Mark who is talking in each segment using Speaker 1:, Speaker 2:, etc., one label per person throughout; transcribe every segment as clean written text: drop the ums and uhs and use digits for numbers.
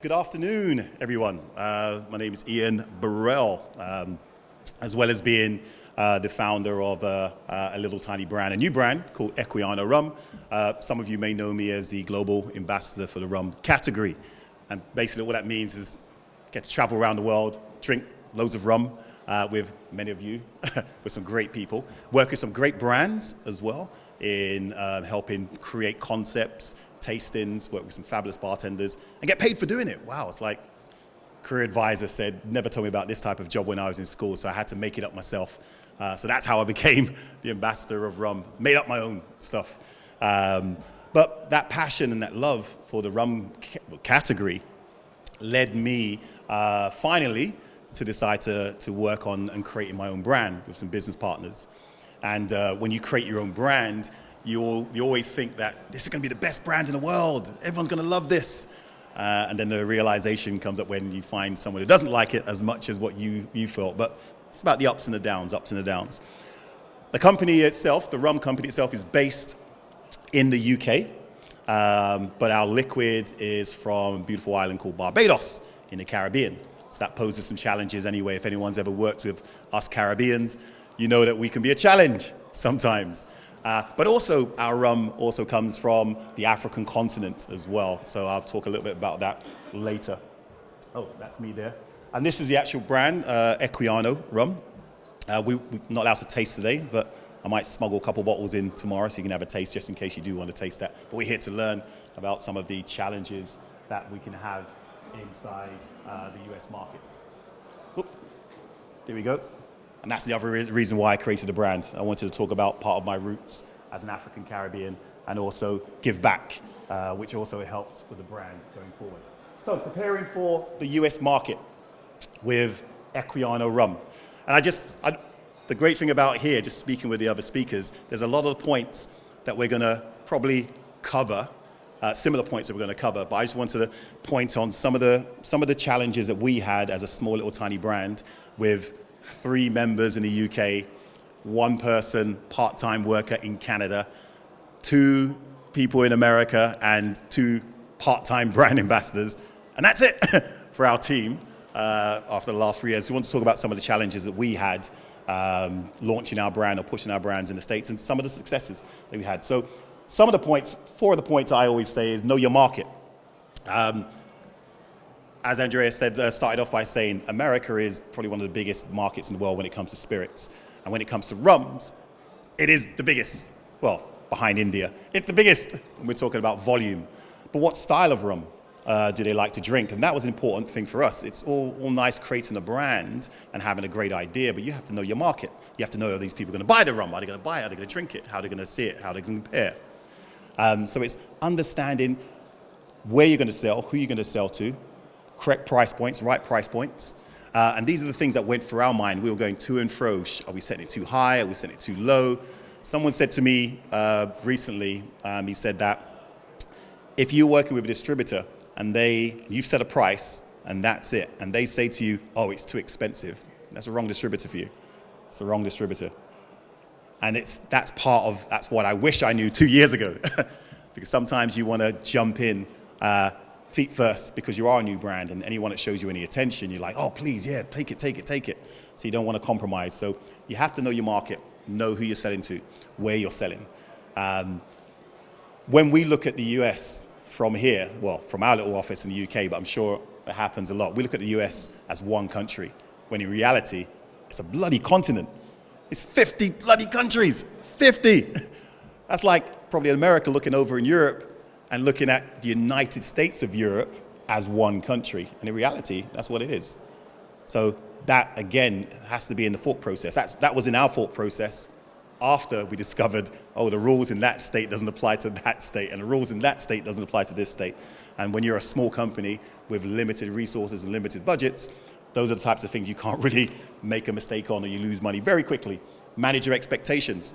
Speaker 1: Good afternoon, everyone. My name is Ian Burrell, as well as being the founder of a little tiny brand, a new brand called Equiano Rum. Some of you may know me as the global ambassador for the rum category. And basically what that means is get to travel around the world, drink loads of rum with many of you, with some great people, work with some great brands as well in helping create concepts, tastings, work with some fabulous bartenders, and get paid for doing it. Wow, it's like career advisor said, never told me about this type of job when I was in school, so I had to make it up myself. So that's how I became the ambassador of rum, made up my own stuff. But that passion and that love for the rum category led me finally to decide to work on and creating my own brand with some business partners. And when you create your own brand, you always think that this is going to be the best brand in the world. Everyone's going to love this. And then the realization comes up when you find someone who doesn't like it as much as what you felt. But it's about the ups and the downs, The company itself, the rum company itself, is based in the UK. But our liquid is from a beautiful island called Barbados in the Caribbean. So that poses some challenges anyway. If anyone's ever worked with us Caribbeans, you know that we can be a challenge sometimes. But also, our rum also comes from the African continent as well. So I'll talk a little bit about that later. Oh, that's me there. And this is the actual brand, Equiano Rum. We're not allowed to taste today, but I might smuggle a couple bottles in tomorrow so you can have a taste just in case you do want to taste that. But we're here to learn about some of the challenges that we can have inside the US market. Oops. There we go. And that's the other reason why I created the brand. I wanted to talk about part of my roots as an African Caribbean and also give back, which also helps with the brand going forward. So preparing for the US market with Equiano Rum. And the great thing about here, just speaking with the other speakers, there's a lot of points that we're gonna probably cover, similar points that we're gonna cover, but I just wanted to point on some of the challenges that we had as a small little tiny brand with 3 members in the UK, 1 person, part-time worker in Canada, 2 people in America, and 2 part-time brand ambassadors. And that's it for our team after the last 3 years. We want to talk about some of the challenges that we had launching our brand or pushing our brands in the States and some of the successes that we had. So some of the points, 4 of the points I always say is know your market. As Andrea said, started off by saying America is probably one of the biggest markets in the world when it comes to spirits. And when it comes to rums, it is the biggest, well, behind India. It's the biggest when we're talking about volume. But what style of rum do they like to drink? And that was an important thing for us. It's all nice creating a brand and having a great idea, but you have to know your market. You have to know, are these people going to buy the rum? Are they going to buy it? Are they going to drink it? How are they going to see it? How are they going to compare? So it's understanding where you're going to sell, who you're going to sell to, correct price points, right price points. And these are the things that went through our mind. We were going to and fro. Are we setting it too high? Are we setting it too low? Someone said to me recently, he said that if you're working with a distributor and you've set a price and that's it, and they say to you, oh, it's too expensive, that's a wrong distributor for you. It's a wrong distributor. And that's what I wish I knew 2 years ago. Because sometimes you want to jump in feet first because you are a new brand, and anyone that shows you any attention, you're like, oh, please, yeah, take it. So you don't want to compromise. So you have to know your market, know who you're selling to, where you're selling. When we look at the US from here, well, from our little office in the UK, but I'm sure it happens a lot, we look at the US as one country, when in reality, it's a bloody continent. It's 50 bloody countries, 50. That's like probably America looking over in Europe and looking at the United States of Europe as one country. And in reality, that's what it is. So that, again, has to be in the thought process. That was in our thought process after we discovered, oh, the rules in that state doesn't apply to that state, and the rules in that state doesn't apply to this state. And when you're a small company with limited resources and limited budgets, those are the types of things you can't really make a mistake on, or you lose money very quickly. Manage your expectations.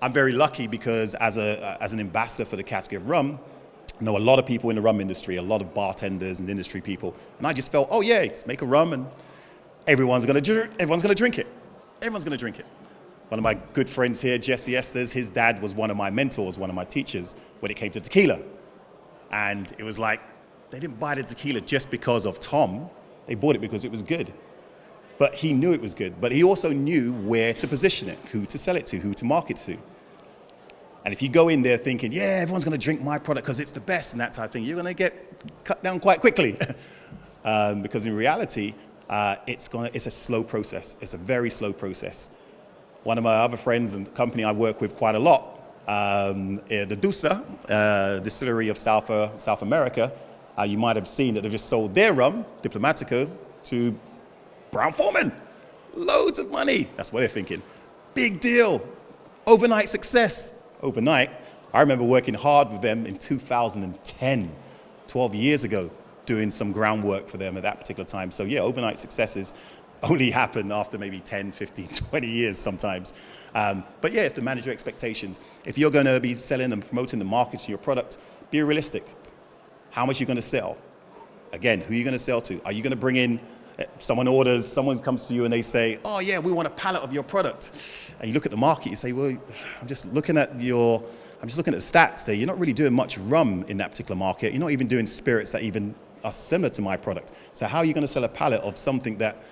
Speaker 1: I'm very lucky because as an ambassador for the category of rum, I know a lot of people in the rum industry, a lot of bartenders and industry people, and I just felt, oh yeah, just make a rum and everyone's gonna drink it. Everyone's gonna drink it. One of my good friends here, Jesse Estes, his dad was one of my mentors, one of my teachers when it came to tequila. And it was like, they didn't buy the tequila just because of Tom. They bought it because it was good. But he knew it was good. But he also knew where to position it, who to sell it to, who to market to. And if you go in there thinking, yeah, everyone's going to drink my product because it's the best and that type of thing, you're going to get cut down quite quickly. Because in reality, it's a slow process. It's a very slow process. One of my other friends and the company I work with quite a lot, the Dusa distillery of South America, you might have seen that they've just sold their rum, Diplomatico, to Brown-Forman. Loads of money. That's what they're thinking. Big deal. Overnight success. Overnight. I remember working hard with them in 2010, 12 years ago, doing some groundwork for them at that particular time. So yeah, overnight successes only happen after maybe 10, 15, 20 years sometimes. But yeah, you have to manage your expectations. If you're going to be selling and promoting the market to your product, be realistic. How much are you going to sell? Again, who are you going to sell to? Are you going to bring in, someone comes to you and they say, oh yeah, we want a pallet of your product. And you look at the market, you say, well, I'm just looking at the stats there. You're not really doing much rum in that particular market. You're not even doing spirits that even are similar to my product. So how are you going to sell a pallet of something that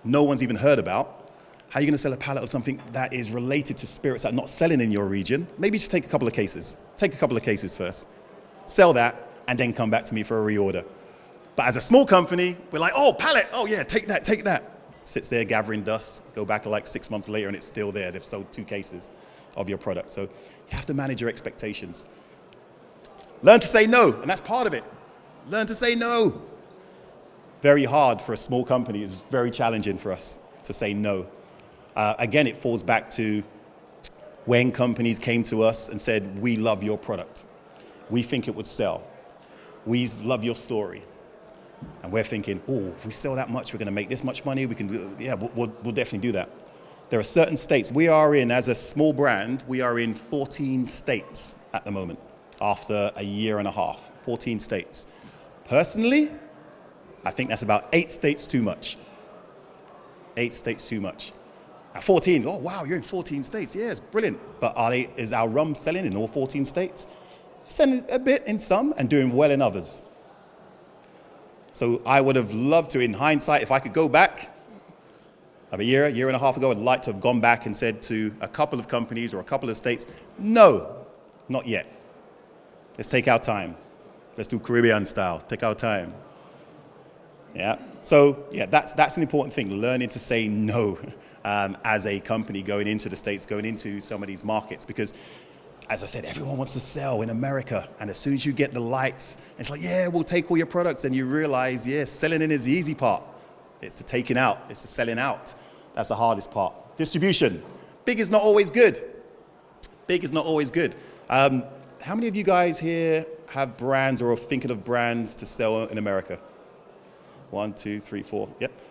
Speaker 1: no one's even heard about? How are you going to sell a pallet of something that is related to spirits that are not selling in your region? Maybe just take a couple of cases. Take a couple of cases first. Sell that, and then come back to me for a reorder. But as a small company, we're like, oh, pallet, oh yeah, take that. Sits there gathering dust, go back to like 6 months later and it's still there. They've sold 2 cases of your product. So you have to manage your expectations. Learn to say no, and that's part of it. Learn to say no. Very hard for a small company. It's very challenging for us to say no. Again, it falls back to when companies came to us and said, we love your product. We think it would sell. We love your story. And we're thinking, oh, if we sell that much, we're going to make this much money. We'll definitely do that. There are certain states. We are in, as a small brand, we are in 14 states at the moment, after a year and a half. 14 states. Personally, I think that's about 8 states too much. 8 states too much. At 14, oh wow, you're in 14 states. Yeah, it's brilliant. But is our rum selling in all 14 states? Selling a bit in some and doing well in others. So I would have loved to, in hindsight, if I could go back a year and a half ago, I'd like to have gone back and said to a couple of companies or a couple of states, no, not yet. Let's take our time. Let's do Caribbean style, take our time. Yeah. So yeah, that's an important thing, learning to say no as a company going into the States, going into some of these markets, because as I said, everyone wants to sell in America. And as soon as you get the lights, it's like, yeah, we'll take all your products. And you realize, yeah, selling in is the easy part. It's the taking out. It's the selling out. That's the hardest part. Distribution. Big is not always good. Big is not always good. How many of you guys here have brands or are thinking of brands to sell in America? 1, 2, 3, 4. Yep.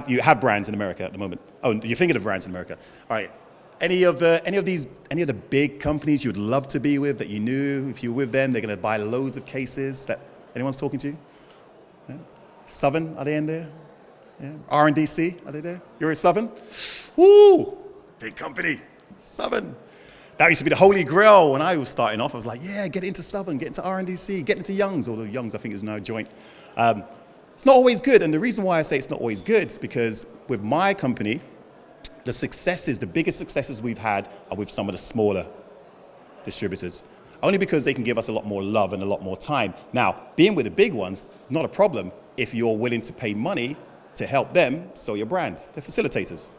Speaker 1: You have brands in America at the moment? Oh, you're thinking of brands in America. All right. Any of the big companies you would love to be with that you knew if you're with them, they're going to buy loads of cases that anyone's talking to you? Yeah. Southern, are they in there? Yeah. R&DC, are they there? You're in Southern? Woo! Big company. Southern. That used to be the holy grail when I was starting off. I was like, yeah, get into Southern, get into R&DC, get into Young's, although Young's I think is now joint. It's not always good, and the reason why I say it's not always good is because with my company, the biggest successes we've had are with some of the smaller distributors, only because they can give us a lot more love and a lot more time. Now, being with the big ones, not a problem if you're willing to pay money to help them sell your brand. They're facilitators.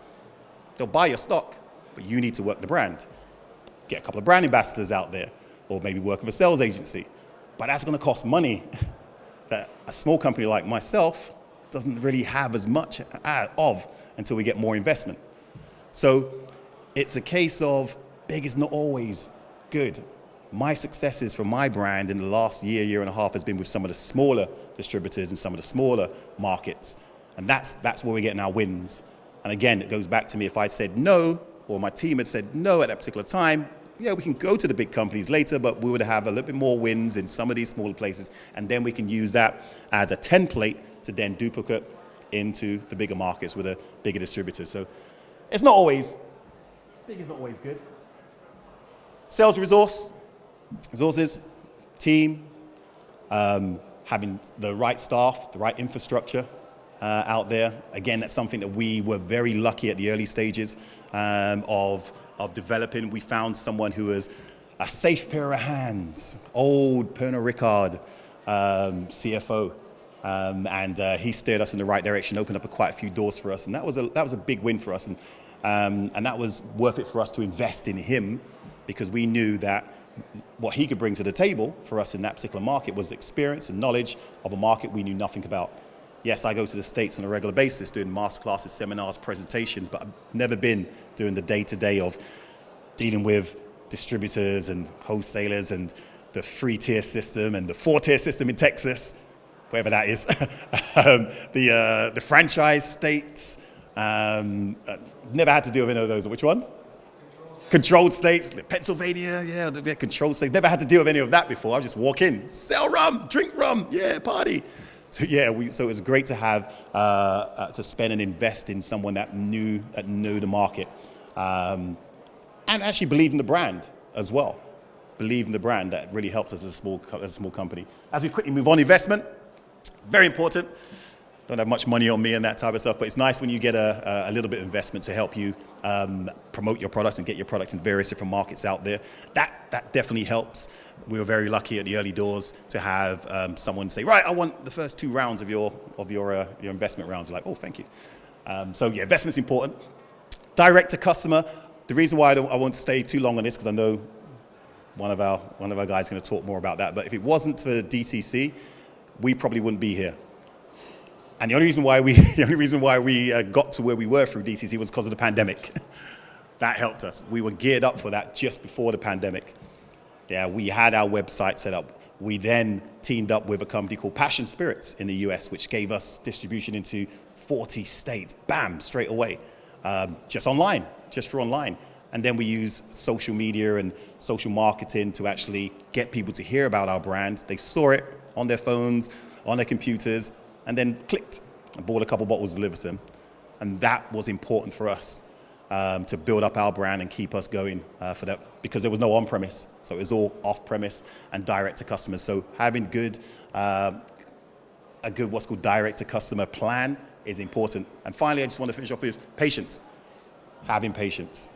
Speaker 1: They'll buy your stock, but you need to work the brand. Get a couple of brand ambassadors out there, or maybe work with a sales agency. But that's going to cost money that a small company like myself doesn't really have as much of until we get more investment. So it's a case of big is not always good. My successes for my brand in the last year and a half has been with some of the smaller distributors and some of the smaller markets. And that's where we're getting our wins. And again, it goes back to me, if I said no, or my team had said no at that particular time, yeah, we can go to the big companies later, but we would have a little bit more wins in some of these smaller places. And then we can use that as a template to then duplicate into the bigger markets with the bigger distributors. So it's not always, big is not always good. Sales resources, team, having the right staff, the right infrastructure out there. Again, that's something that we were very lucky at the early stages of developing. We found someone who was a safe pair of hands, old Pernod Ricard CFO. And he steered us in the right direction, opened up quite a few doors for us, and that was a big win for us, and that was worth it for us to invest in him, because we knew that what he could bring to the table for us in that particular market was experience and knowledge of a market we knew nothing about. Yes, I go to the States on a regular basis doing masterclasses, seminars, presentations, but I've never been doing the day-to-day of dealing with distributors and wholesalers and the 3-tier system and the 4-tier system in Texas, wherever that is, the franchise states. Never had to deal with any of those. Which ones? Controlled states, Pennsylvania, yeah, the controlled states. Never had to deal with any of that before. I just walk in, sell rum, drink rum, yeah, party. So yeah, so it was great to have to spend and invest in someone that knew the market, and actually believe in the brand as well. Believe in the brand. That really helped us as a small company. As we quickly move on, investment, very important. Don't have much money on me and that type of stuff, but it's nice when you get a little bit of investment to help you promote your products and get your products in various different markets out there. That definitely helps. We were very lucky at the early doors to have someone say, right, I want the first 2 rounds of your investment rounds. You're like, oh, thank you. So yeah, investment's important. Direct to customer. The reason why I won't stay too long on this, because I know one of our guys is going to talk more about that. But if it wasn't for DTC, we probably wouldn't be here. And the only reason why we got to where we were through DTC was because of the pandemic. That helped us. We were geared up for that just before the pandemic. Yeah, we had our website set up. We then teamed up with a company called Passion Spirits in the US, which gave us distribution into 40 states, bam, straight away, just through online. And then we use social media and social marketing to actually get people to hear about our brand. They saw it on their phones, on their computers, and then clicked and bought a couple bottles delivered to them. And that was important for us to build up our brand and keep us going for that, because there was no on-premise. So it was all off-premise and direct to customers. So having a good what's called direct to customer plan is important. And finally, I just want to finish off with patience. Having patience.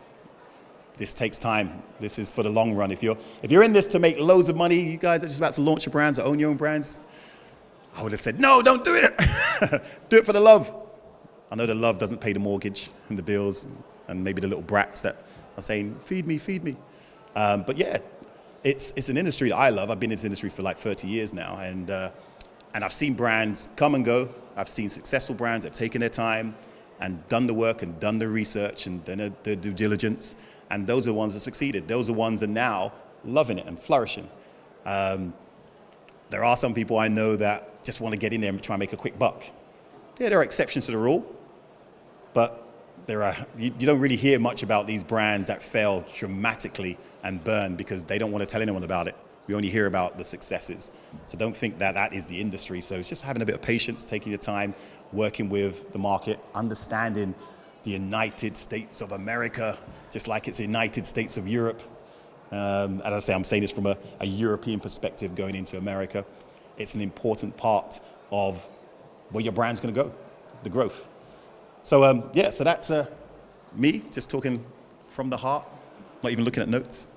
Speaker 1: This takes time. This is for the long run. If you're in this to make loads of money, you guys are just about to launch your brands or own your own brands, I would have said, no, don't do it. Do it for the love. I know the love doesn't pay the mortgage and the bills and maybe the little brats that are saying, feed me, feed me. But yeah, it's an industry that I love. I've been in this industry for like 30 years now, and I've seen brands come and go. I've seen successful brands that have taken their time and done the work and done the research and done their due diligence, and those are the ones that succeeded. Those are the ones that are now loving it and flourishing. There are some people I know that just want to get in there and try and make a quick buck. Yeah, there are exceptions to the rule, but you don't really hear much about these brands that fail dramatically and burn because they don't want to tell anyone about it. We only hear about the successes. So don't think that is the industry. So it's just having a bit of patience, taking your time, working with the market, understanding the United States of America, just like it's the United States of Europe. As I say, I'm saying this from a European perspective going into America. It's an important part of where your brand's going to go, the growth. So so that's me just talking from the heart, not even looking at notes.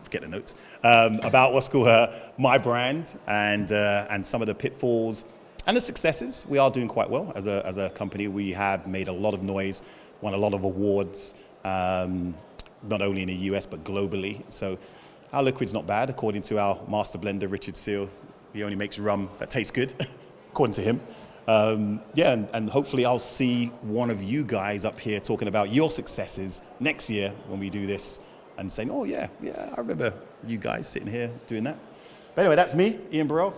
Speaker 1: Forget the notes, about what's called my brand and some of the pitfalls and the successes. We are doing quite well as a company. We have made a lot of noise, won a lot of awards, not only in the US but globally. So our liquid's not bad, according to our master blender Richard Seal. He only makes rum that tastes good, according to him. And hopefully I'll see one of you guys up here talking about your successes next year when we do this, and saying, oh yeah, I remember you guys sitting here doing that. But anyway, that's me, Ian Burrell.